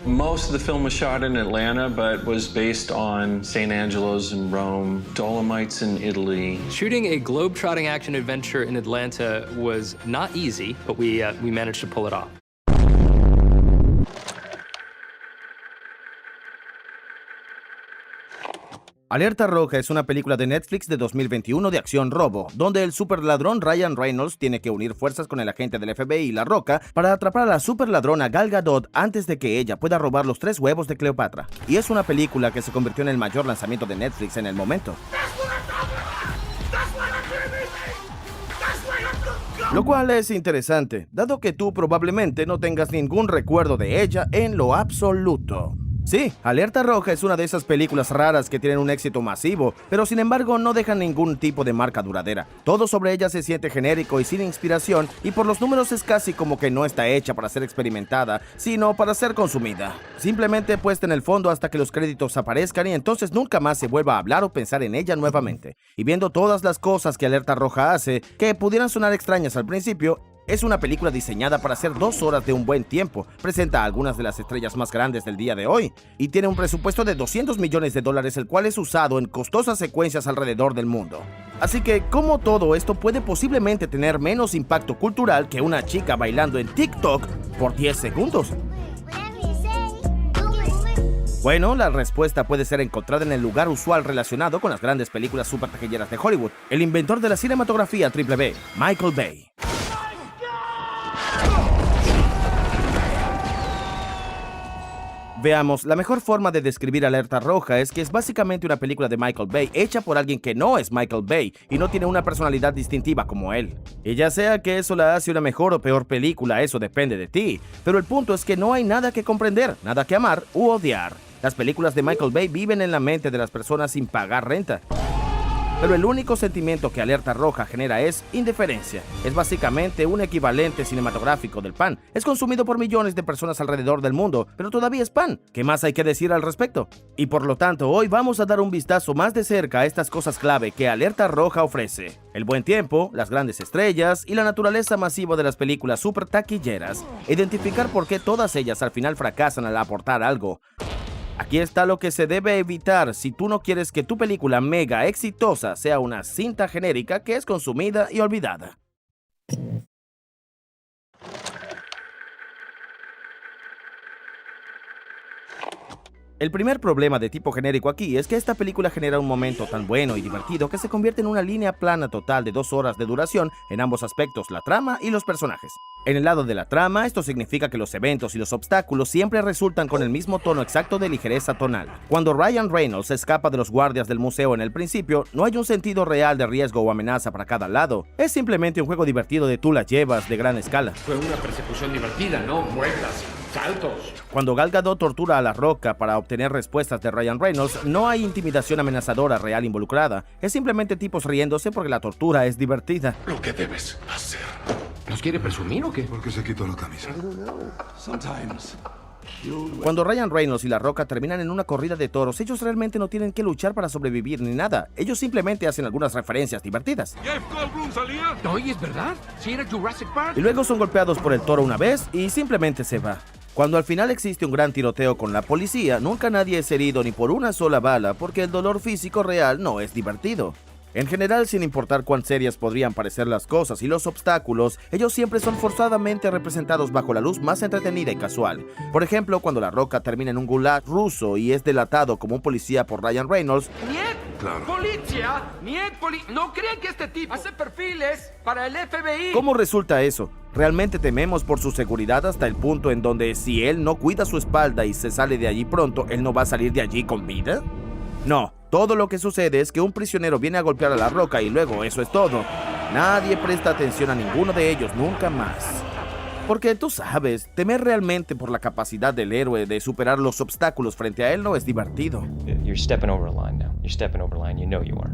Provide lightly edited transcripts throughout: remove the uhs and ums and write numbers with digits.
Most of the film was shot in Atlanta, but was based on St. Angelo's in Rome, Dolomites in Italy. Shooting a globe-trotting action adventure in Atlanta was not easy, but we managed to pull it off. Alerta Roja es una película de Netflix de 2021 de acción robo, donde el superladrón Ryan Reynolds tiene que unir fuerzas con el agente del FBI La Roca para atrapar a la superladrona Gal Gadot antes de que ella pueda robar los 3 huevos de Cleopatra. Y es una película que se convirtió en el mayor lanzamiento de Netflix en el momento. Lo cual es interesante, dado que tú probablemente no tengas ningún recuerdo de ella en lo absoluto. Sí, Alerta Roja es una de esas películas raras que tienen un éxito masivo, pero sin embargo no dejan ningún tipo de marca duradera. Todo sobre ella se siente genérico y sin inspiración, y por los números es casi como que no está hecha para ser experimentada, sino para ser consumida. Simplemente puesta en el fondo hasta que los créditos aparezcan y entonces nunca más se vuelva a hablar o pensar en ella nuevamente. Y viendo todas las cosas que Alerta Roja hace, que pudieran sonar extrañas al principio, es una película diseñada para hacer 2 horas de un buen tiempo, presenta a algunas de las estrellas más grandes del día de hoy, y tiene un presupuesto de $200 millones, el cual es usado en costosas secuencias alrededor del mundo. Así que, ¿cómo todo esto puede posiblemente tener menos impacto cultural que una chica bailando en TikTok por 10 segundos? Bueno, la respuesta puede ser encontrada en el lugar usual relacionado con las grandes películas super taquilleras de Hollywood, el inventor de la cinematografía triple B, Michael Bay. Veamos, la mejor forma de describir Alerta Roja es que es básicamente una película de Michael Bay hecha por alguien que no es Michael Bay y no tiene una personalidad distintiva como él. Y ya sea que eso la hace una mejor o peor película, eso depende de ti. Pero el punto es que no hay nada que comprender, nada que amar u odiar. Las películas de Michael Bay viven en la mente de las personas sin pagar renta. Pero el único sentimiento que Alerta Roja genera es indiferencia. Es básicamente un equivalente cinematográfico del pan. Es consumido por millones de personas alrededor del mundo, pero todavía es pan. ¿Qué más hay que decir al respecto? Y por lo tanto, hoy vamos a dar un vistazo más de cerca a estas cosas clave que Alerta Roja ofrece. El buen tiempo, las grandes estrellas y la naturaleza masiva de las películas super taquilleras. Identificar por qué todas ellas al final fracasan al aportar algo. Aquí está lo que se debe evitar si tú no quieres que tu película mega exitosa sea una cinta genérica que es consumida y olvidada. El primer problema de tipo genérico aquí es que esta película genera un momento tan bueno y divertido que se convierte en una línea plana total de 2 horas de duración en ambos aspectos, la trama y los personajes. En el lado de la trama, esto significa que los eventos y los obstáculos siempre resultan con el mismo tono exacto de ligereza tonal. Cuando Ryan Reynolds escapa de los guardias del museo en el principio, no hay un sentido real de riesgo o amenaza para cada lado. Es simplemente un juego divertido de tú la llevas de gran escala. Fue una persecución divertida, ¿no? Muertas, saltos. Cuando Gal Gadot tortura a La Roca para obtener respuestas de Ryan Reynolds, no hay intimidación amenazadora real involucrada. Es simplemente tipos riéndose porque la tortura es divertida. Lo que debes hacer. ¿Nos quiere presumir o qué? ¿Por qué se quitó la camisa? Cuando Ryan Reynolds y La Roca terminan en una corrida de toros, ellos realmente no tienen que luchar para sobrevivir ni nada. Ellos simplemente hacen algunas referencias divertidas. ¿Jeff Goldblum salía? Oye, ¿es verdad? ¿Sí era Jurassic Park? Y luego son golpeados por el toro una vez y simplemente se va. Cuando al final existe un gran tiroteo con la policía, nunca nadie es herido ni por una sola bala porque el dolor físico real no es divertido. En general, sin importar cuán serias podrían parecer las cosas y los obstáculos, ellos siempre son forzadamente representados bajo la luz más entretenida y casual. Por ejemplo, cuando La Roca termina en un gulag ruso y es delatado como un policía por Ryan Reynolds. ¡Niet! Claro. ¡Policía! ¡Niet! ¿No creen que este tipo hace perfiles para el FBI? ¿Cómo resulta eso? ¿Realmente tememos por su seguridad hasta el punto en donde si él no cuida su espalda y se sale de allí pronto, él no va a salir de allí con vida? No, todo lo que sucede es que un prisionero viene a golpear a La Roca y luego eso es todo. Nadie presta atención a ninguno de ellos nunca más. Porque tú sabes, temer realmente por la capacidad del héroe de superar los obstáculos frente a él no es divertido. You're stepping over a line now. You're stepping over a line. You know you are.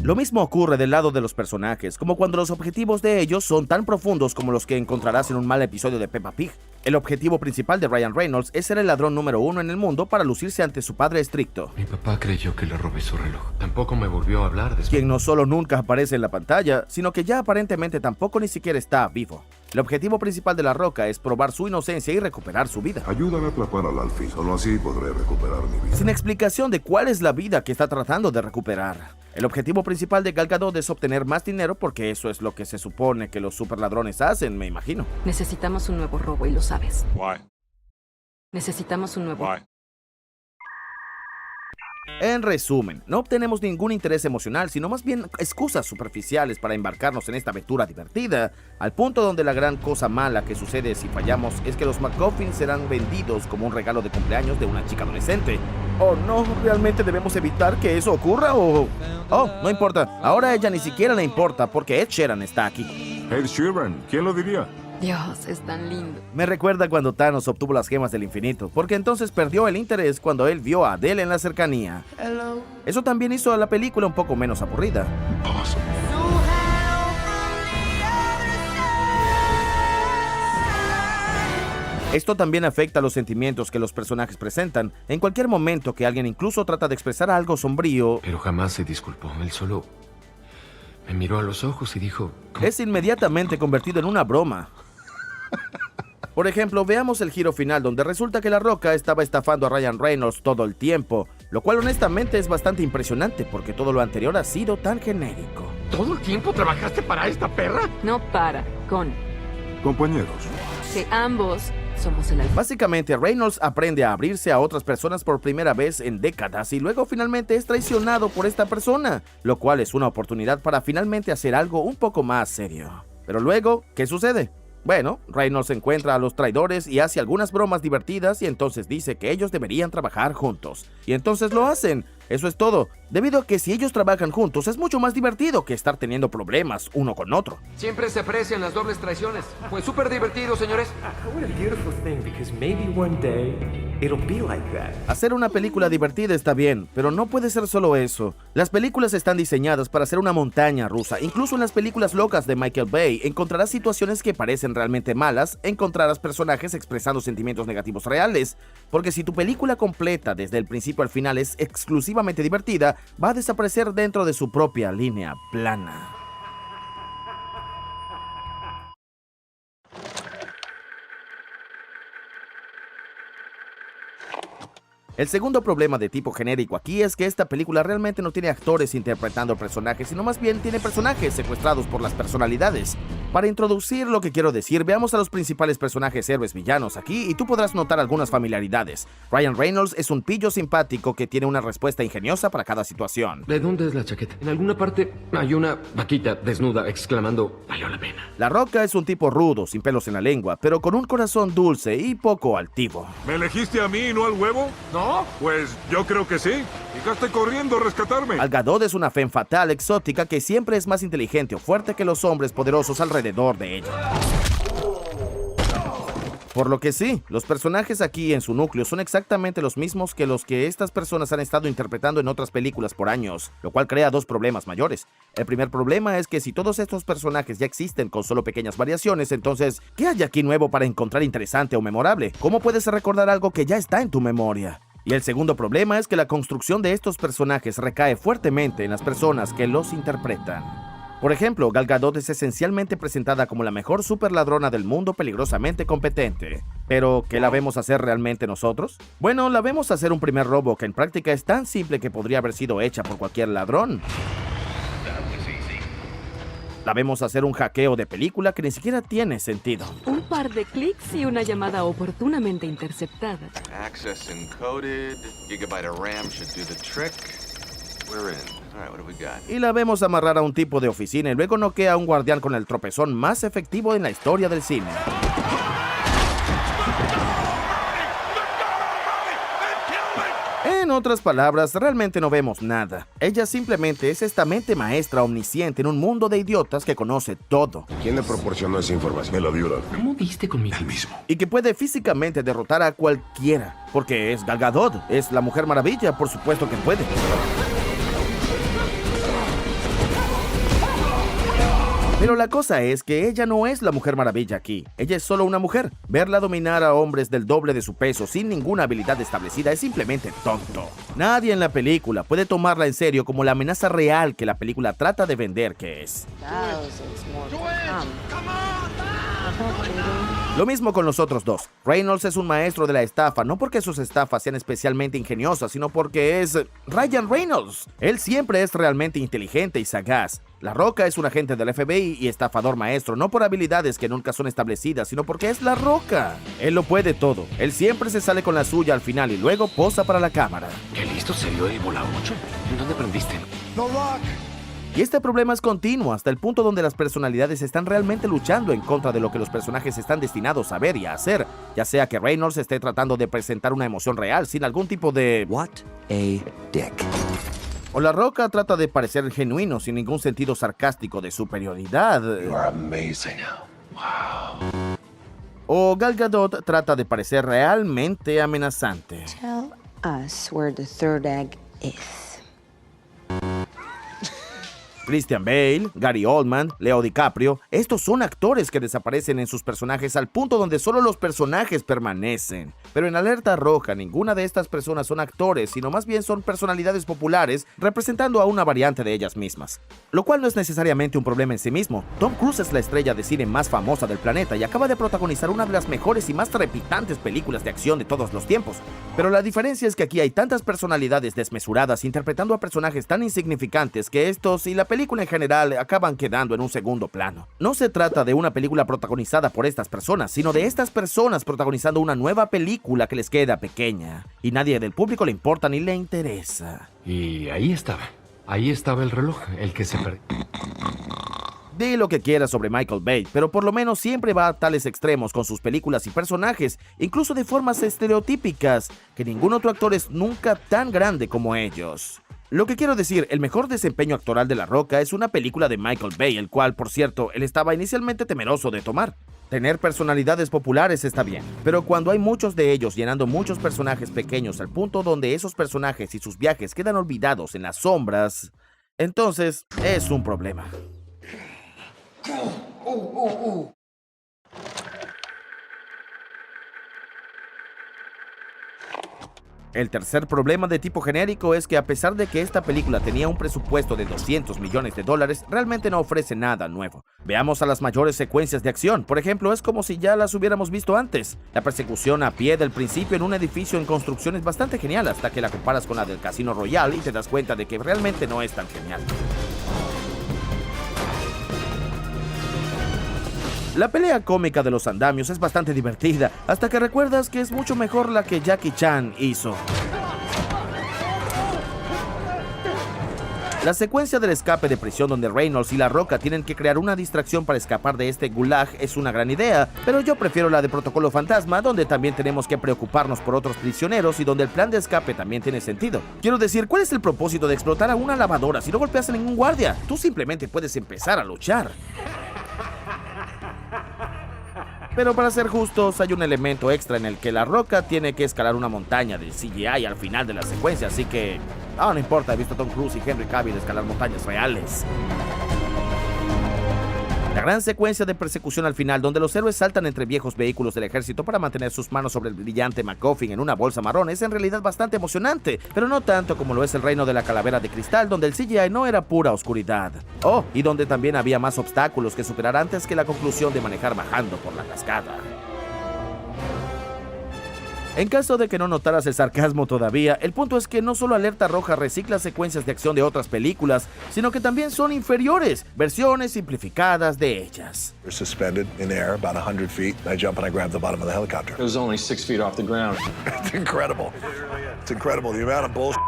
Lo mismo ocurre del lado de los personajes, como cuando los objetivos de ellos son tan profundos como los que encontrarás en un mal episodio de Peppa Pig. El objetivo principal de Ryan Reynolds es ser el ladrón número 1 en el mundo para lucirse ante su padre estricto, Mi papá creyó que le robé su reloj. Tampoco me volvió a hablar después. quien no solo nunca aparece en la pantalla, sino que ya aparentemente tampoco ni siquiera está vivo. El objetivo principal de La Roca es probar su inocencia y recuperar su vida, Ayúdame a atrapar al Alfie. Solo así podré recuperar mi vida. sin explicación de cuál es la vida que está tratando de recuperar. El objetivo principal de Gal Gadot es obtener más dinero porque eso es lo que se supone que los superladrones hacen, me imagino. Necesitamos un nuevo robo y lo sabes. Why? Necesitamos un nuevo... Why? En resumen, no obtenemos ningún interés emocional, sino más bien excusas superficiales para embarcarnos en esta aventura divertida, al punto donde la gran cosa mala que sucede si fallamos es que los MacGuffins serán vendidos como un regalo de cumpleaños de una chica adolescente. ¿O no? ¿Realmente debemos evitar que eso ocurra o...? Oh, no importa. Ahora a ella ni siquiera le importa porque Ed Sheeran está aquí. Ed Sheeran, ¿quién lo diría? Dios, es tan lindo. Me recuerda cuando Thanos obtuvo las gemas del infinito, porque entonces perdió el interés cuando él vio a Adele en la cercanía. Eso también hizo a la película un poco menos aburrida. Awesome. Esto también afecta a los sentimientos que los personajes presentan. En cualquier momento que alguien incluso trata de expresar algo sombrío, Pero jamás se disculpó. Él solo me miró a los ojos y dijo... "¿Cómo?". es inmediatamente convertido en una broma. Por ejemplo, veamos el giro final donde resulta que La Roca estaba estafando a Ryan Reynolds todo el tiempo, lo cual honestamente es bastante impresionante porque todo lo anterior ha sido tan genérico. ¿Todo el tiempo trabajaste para esta perra? No para, con Compañeros. que ambos somos el alfa. Básicamente, Reynolds aprende a abrirse a otras personas por primera vez en décadas y luego finalmente es traicionado por esta persona, lo cual es una oportunidad para finalmente hacer algo un poco más serio. Pero luego, ¿qué sucede? Bueno, Reynolds encuentra a los traidores y hace algunas bromas divertidas y entonces dice que ellos deberían trabajar juntos. Y entonces lo hacen. Eso es todo. Debido a que si ellos trabajan juntos es mucho más divertido que estar teniendo problemas uno con otro. Siempre se aprecian las dobles traiciones. Fue súper divertido, señores. What a beautiful thing, because maybe one day it'll be like that. Hacer una película divertida está bien, pero no puede ser solo eso. Las películas están diseñadas para ser una montaña rusa. Incluso en las películas locas de Michael Bay encontrarás situaciones que parecen realmente malas, encontrarás personajes expresando sentimientos negativos reales. Porque si tu película completa desde el principio al final es exclusivamente divertida, va a desaparecer dentro de su propia línea plana. El segundo problema de tipo genérico aquí es que esta película realmente no tiene actores interpretando personajes, sino más bien tiene personajes secuestrados por las personalidades. Para introducir lo que quiero decir, veamos a los principales personajes héroes villanos aquí y tú podrás notar algunas familiaridades. Ryan Reynolds es un pillo simpático que tiene una respuesta ingeniosa para cada situación. ¿De dónde es la chaqueta? En alguna parte hay una vaquita desnuda exclamando, valió la pena. La Roca es un tipo rudo, sin pelos en la lengua, pero con un corazón dulce y poco altivo. ¿Me elegiste a mí y no al huevo? ¿No? Pues yo creo que sí. Llegaste corriendo a rescatarme. Gal Gadot es una femme fatale exótica que siempre es más inteligente o fuerte que los hombres poderosos alrededor de ella. Por lo que sí, los personajes aquí en su núcleo son exactamente los mismos que los que estas personas han estado interpretando en otras películas por años, lo cual crea dos problemas mayores. El primer problema es que si todos estos personajes ya existen con solo pequeñas variaciones, entonces, ¿qué hay aquí nuevo para encontrar interesante o memorable? ¿Cómo puedes recordar algo que ya está en tu memoria? Y el segundo problema es que la construcción de estos personajes recae fuertemente en las personas que los interpretan. Por ejemplo, Gal Gadot es esencialmente presentada como la mejor superladrona del mundo peligrosamente competente. ¿Pero qué la vemos hacer realmente nosotros? Bueno, la vemos hacer un primer robo que en práctica es tan simple que podría haber sido hecha por cualquier ladrón. La vemos hacer un hackeo de película que ni siquiera tiene sentido. Un par de clics y una llamada oportunamente interceptada. Access encoded. Gigabyte of RAM should do the trick. We're in. All right, what do we got? Y la vemos amarrar a un tipo de oficina y luego noquea a un guardián con el tropezón más efectivo en la historia del cine. En otras palabras, realmente no vemos nada. Ella simplemente es esta mente maestra omnisciente en un mundo de idiotas que conoce todo. ¿Quién le proporcionó esa información? Me la dio la... ¿Cómo diste conmigo? El mismo. Y que puede físicamente derrotar a cualquiera. Porque es Gal Gadot, es la Mujer Maravilla, por supuesto que puede. Pero la cosa es que ella no es la Mujer Maravilla aquí. Ella es solo una mujer. Verla dominar a hombres del doble de su peso sin ninguna habilidad establecida es simplemente tonto. Nadie en la película puede tomarla en serio como la amenaza real que la película trata de vender que es. Lo mismo con los otros dos. Reynolds es un maestro de la estafa, no porque sus estafas sean especialmente ingeniosas, sino porque es Ryan Reynolds. Él siempre es realmente inteligente y sagaz. La Roca es un agente del FBI y estafador maestro, no por habilidades que nunca son establecidas, sino porque es La Roca. Él lo puede todo. Él siempre se sale con la suya al final y luego posa para la cámara. ¿Qué listo se vio y volado mucho? ¿En dónde aprendiste? Y este problema es continuo hasta el punto donde las personalidades están realmente luchando en contra de lo que los personajes están destinados a ver y a hacer, ya sea que Reynolds esté tratando de presentar una emoción real sin algún tipo de What a dick. O La Roca trata de parecer genuino sin ningún sentido sarcástico de superioridad. You are amazing. Wow. O Gal Gadot trata de parecer realmente amenazante. Tell us where the third egg is. Christian Bale, Gary Oldman, Leo DiCaprio, estos son actores que desaparecen en sus personajes al punto donde solo los personajes permanecen. Pero en Alerta Roja, ninguna de estas personas son actores, sino más bien son personalidades populares representando a una variante de ellas mismas. Lo cual no es necesariamente un problema en sí mismo. Tom Cruise es la estrella de cine más famosa del planeta y acaba de protagonizar una de las mejores y más trepidantes películas de acción de todos los tiempos. Pero la diferencia es que aquí hay tantas personalidades desmesuradas interpretando a personajes tan insignificantes que estos y la película en general acaban quedando en un segundo plano. No se trata de una película protagonizada por estas personas, sino de estas personas protagonizando una nueva película que les queda pequeña y nadie del público le importa ni le interesa. Y ahí estaba el reloj, el que se perdió. Di lo que quieras sobre Michael Bay, pero por lo menos siempre va a tales extremos con sus películas y personajes, incluso de formas estereotípicas, que ningún otro actor es nunca tan grande como ellos. Lo que quiero decir, el mejor desempeño actoral de La Roca es una película de Michael Bay, el cual, por cierto, él estaba inicialmente temeroso de tomar. Tener personalidades populares está bien, pero cuando hay muchos de ellos llenando muchos personajes pequeños al punto donde esos personajes y sus viajes quedan olvidados en las sombras, entonces es un problema. El tercer problema de tipo genérico es que a pesar de que esta película tenía un presupuesto de $200 millones, realmente no ofrece nada nuevo. Veamos a las mayores secuencias de acción. Por ejemplo, es como si ya las hubiéramos visto antes. La persecución a pie del principio en un edificio en construcción es bastante genial hasta que la comparas con la del Casino Royale y te das cuenta de que realmente no es tan genial. La pelea cómica de los andamios es bastante divertida, hasta que recuerdas que es mucho mejor la que Jackie Chan hizo. La secuencia del escape de prisión donde Reynolds y La Roca tienen que crear una distracción para escapar de este gulag es una gran idea, pero yo prefiero la de Protocolo Fantasma, donde también tenemos que preocuparnos por otros prisioneros y donde el plan de escape también tiene sentido. Quiero decir, ¿cuál es el propósito de explotar a una lavadora si no golpeas a ningún guardia? Tú simplemente puedes empezar a luchar. Pero para ser justos, hay un elemento extra en el que La Roca tiene que escalar una montaña de CGI al final de la secuencia, así que no importa, he visto a Tom Cruise y Henry Cavill escalar montañas reales. La gran secuencia de persecución al final, donde los héroes saltan entre viejos vehículos del ejército para mantener sus manos sobre el brillante MacGuffin en una bolsa marrón, es en realidad bastante emocionante, pero no tanto como lo es el Reino de la Calavera de Cristal, donde el CGI no era pura oscuridad. Oh, y donde también había más obstáculos que superar antes que la conclusión de manejar bajando por la cascada. En caso de que no notaras el sarcasmo todavía, el punto es que no solo Alerta Roja recicla secuencias de acción de otras películas, sino que también son inferiores, versiones simplificadas de ellas. We're suspended in air about 100 feet. I jump and I grab the bottom of the helicopter. It was only 6 feet off the ground. It's incredible. It's incredible. The amount of bullshit.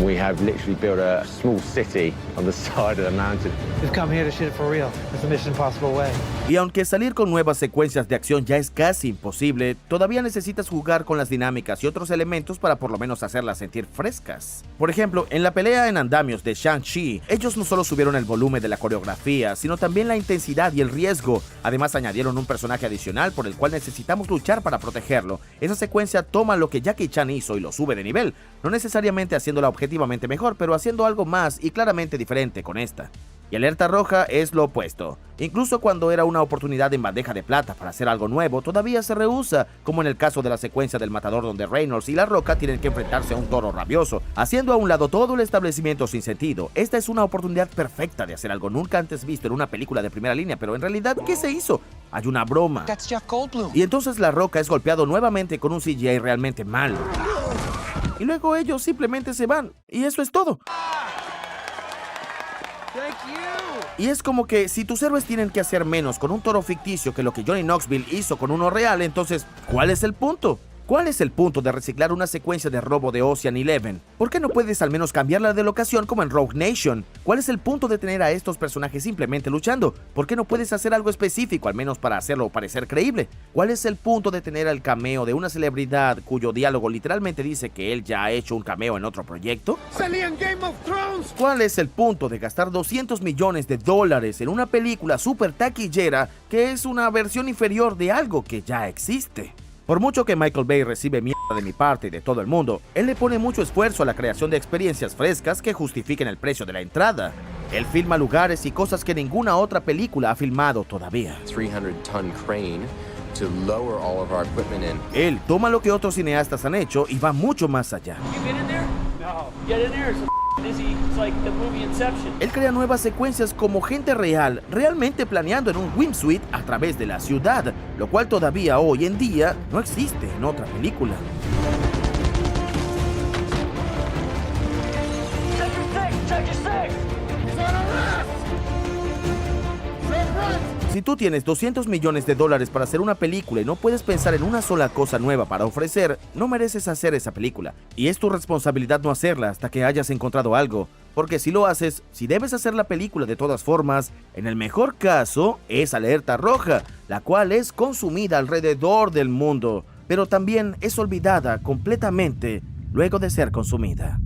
We have literally built a small city on the side of the mountain. We've come here to shoot it for real. It's the Mission Impossible way. Y aunque salir con nuevas secuencias de acción ya es casi imposible, todavía necesitas jugar con las dinámicas y otros elementos para por lo menos hacerlas sentir frescas. Por ejemplo, en la pelea en andamios de Shang-Chi, ellos no solo subieron el volumen de la coreografía, sino también la intensidad y el riesgo. Además añadieron un personaje adicional por el cual necesitamos luchar para protegerlo. Esa secuencia toma lo que Jackie Chan hizo y lo sube de nivel, no necesariamente haciéndola objetivamente mejor, pero haciendo algo más y claramente diferente con esta. Y Alerta Roja es lo opuesto. Incluso cuando era una oportunidad en bandeja de plata para hacer algo nuevo, todavía se rehúsa, como en el caso de la secuencia del matador donde Reynolds y La Roca tienen que enfrentarse a un toro rabioso, haciendo a un lado todo el establecimiento sin sentido. Esta es una oportunidad perfecta de hacer algo nunca antes visto en una película de primera línea, pero en realidad, ¿qué se hizo? Hay una broma. Y entonces La Roca es golpeado nuevamente con un CGI realmente malo. Y luego ellos simplemente se van, y eso es todo. Y es como que si tus héroes tienen que hacer menos con un toro ficticio que lo que Johnny Knoxville hizo con uno real, entonces, ¿cuál es el punto? ¿Cuál es el punto de reciclar una secuencia de robo de Ocean Eleven? ¿Por qué no puedes al menos cambiarla de locación como en Rogue Nation? ¿Cuál es el punto de tener a estos personajes simplemente luchando? ¿Por qué no puedes hacer algo específico, al menos para hacerlo parecer creíble? ¿Cuál es el punto de tener el cameo de una celebridad cuyo diálogo literalmente dice que él ya ha hecho un cameo en otro proyecto? ¡Salía en Game of Thrones! ¿Cuál es el punto de gastar $200 millones en una película súper taquillera que es una versión inferior de algo que ya existe? Por mucho que Michael Bay recibe mierda de mi parte y de todo el mundo, él le pone mucho esfuerzo a la creación de experiencias frescas que justifiquen el precio de la entrada. Él filma lugares y cosas que ninguna otra película ha filmado todavía. 300-ton crane to lower all of our equipment in. Él toma lo que otros cineastas han hecho y va mucho más allá. Él crea nuevas secuencias como gente real, realmente planeando en un wingsuit a través de la ciudad, lo cual todavía hoy en día no existe en otra película. Si tú tienes $200 millones para hacer una película y no puedes pensar en una sola cosa nueva para ofrecer, no mereces hacer esa película. Y es tu responsabilidad no hacerla hasta que hayas encontrado algo. Porque si lo haces, si debes hacer la película de todas formas, en el mejor caso es Alerta Roja, la cual es consumida alrededor del mundo, pero también es olvidada completamente luego de ser consumida.